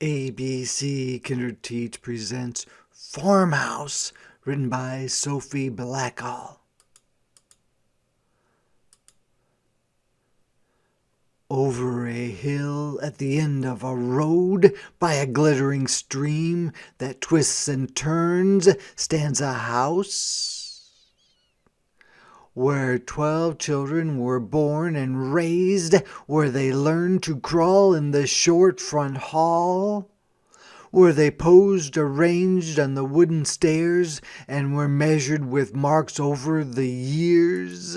ABC Kinderteach presents Farmhouse, written by Sophie Blackall. Over a hill at the end of a road, by a glittering stream that twists and turns, stands a house where 12 children were born and raised, where they learned to crawl in the short front hall, where they posed arranged on the wooden stairs and were measured with marks over the years,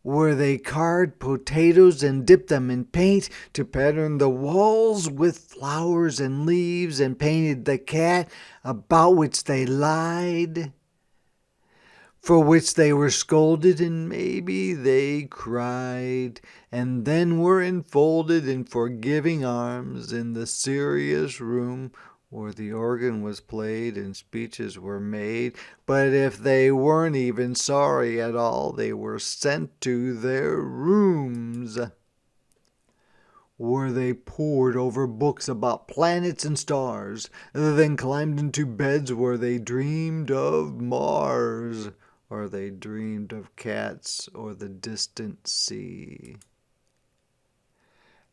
where they carved potatoes and dipped them in paint to pattern the walls with flowers and leaves, and painted the cat about which they lied, for which they were scolded, and maybe they cried, and then were enfolded in forgiving arms in the serious room where the organ was played and speeches were made. But if they weren't even sorry at all, they were sent to their rooms, where they pored over books about planets and stars, then climbed into beds where they dreamed of Mars, or they dreamed of cats or the distant sea,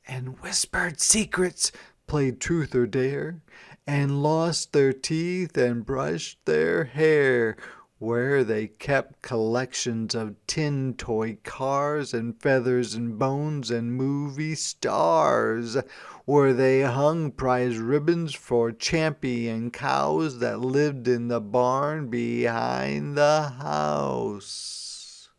and whispered secrets, played truth or dare, and lost their teeth and brushed their hair, where they kept collections of tin toy cars and feathers and bones and movie stars, where they hung prize ribbons for champion cows that lived in the barn behind the house,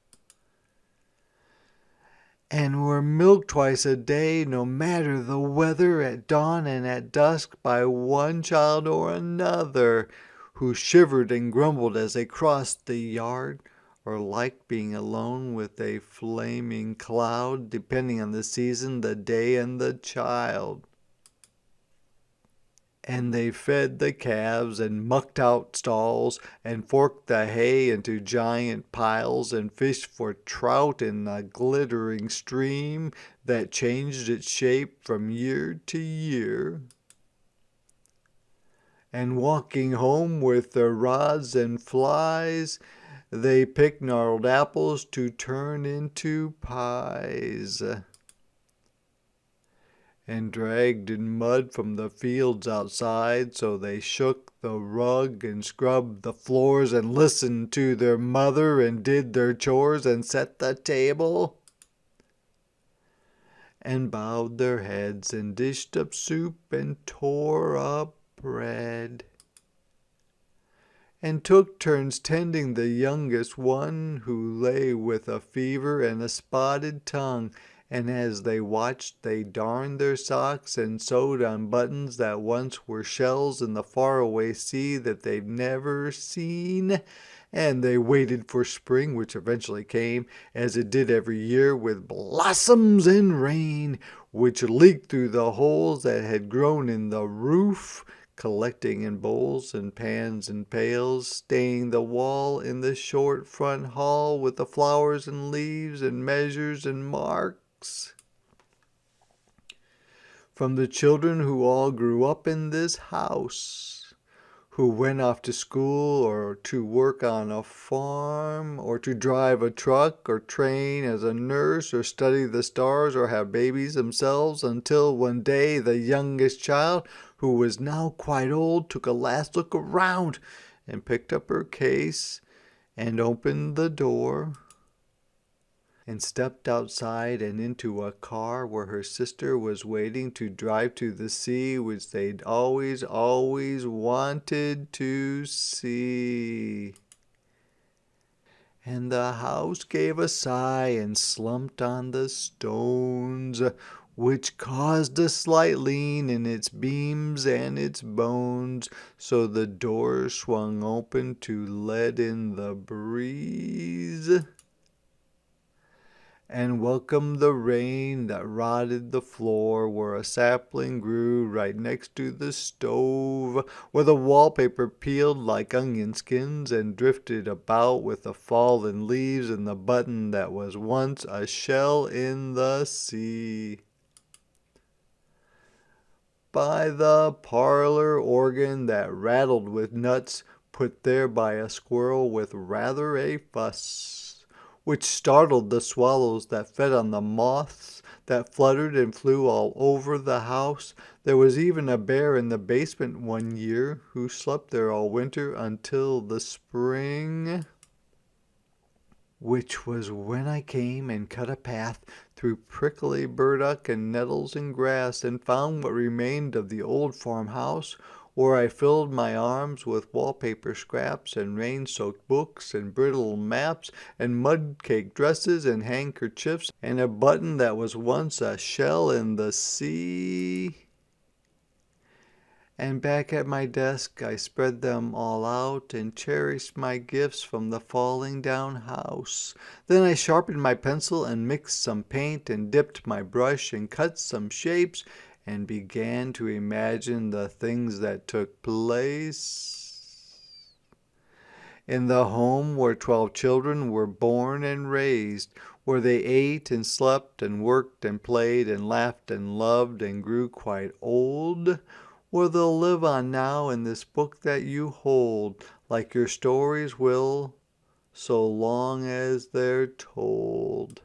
and were milked twice a day, no matter the weather, at dawn and at dusk, by one child or another, who shivered and grumbled as they crossed the yard, or liked being alone with a flaming cloud, depending on the season, the day, and the child. And they fed the calves and mucked out stalls and forked the hay into giant piles and fished for trout in the glittering stream that changed its shape from year to year. And walking home with their rods and flies, they picked gnarled apples to turn into pies, and dragged in mud from the fields outside, so they shook the rug and scrubbed the floors and listened to their mother and did their chores and set the table, and bowed their heads and dished up soup and tore up bread, and took turns tending the youngest one, who lay with a fever and a spotted tongue. And as they watched, they darned their socks and sewed on buttons that once were shells in the faraway sea that they've never seen. And they waited for spring, which eventually came, as it did every year, with blossoms and rain, which leaked through the holes that had grown in the roof, collecting in bowls and pans and pails, staining the wall in the short front hall with the flowers and leaves and measures and marks. From the children who all grew up in this house, who went off to school or to work on a farm or to drive a truck or train as a nurse or study the stars or have babies themselves, until one day the youngest child, who was now quite old, took a last look around and picked up her case and opened the door and stepped outside and into a car where her sister was waiting to drive to the sea, which they'd always wanted to see. And the house gave a sigh and slumped on the stones, which caused a slight lean in its beams and its bones, so the door swung open to let in the breeze and welcomed the rain that rotted the floor where a sapling grew right next to the stove, where the wallpaper peeled like onion skins and drifted about with the fallen leaves, and the button that was once a shell in the sea. by the parlor organ that rattled with nuts, put there by a squirrel with rather a fuss, which startled the swallows that fed on the moths that fluttered and flew all over the house. There was even a bear in the basement one year who slept there all winter until the spring, which was when I came and cut a path through prickly burdock and nettles and grass, and found what remained of the old farmhouse, where I filled my arms with wallpaper scraps and rain-soaked books and brittle maps and mud-caked dresses and handkerchiefs and a button that was once a shell in the sea. And back at my desk I spread them all out and cherished my gifts from the falling down house. Then I sharpened my pencil and mixed some paint and dipped my brush and cut some shapes and began to imagine the things that took place in the home where 12 children were born and raised, where they ate and slept and worked and played and laughed and loved and grew quite old, where they'll live on now in this book that you hold, like your stories will, so long as they're told.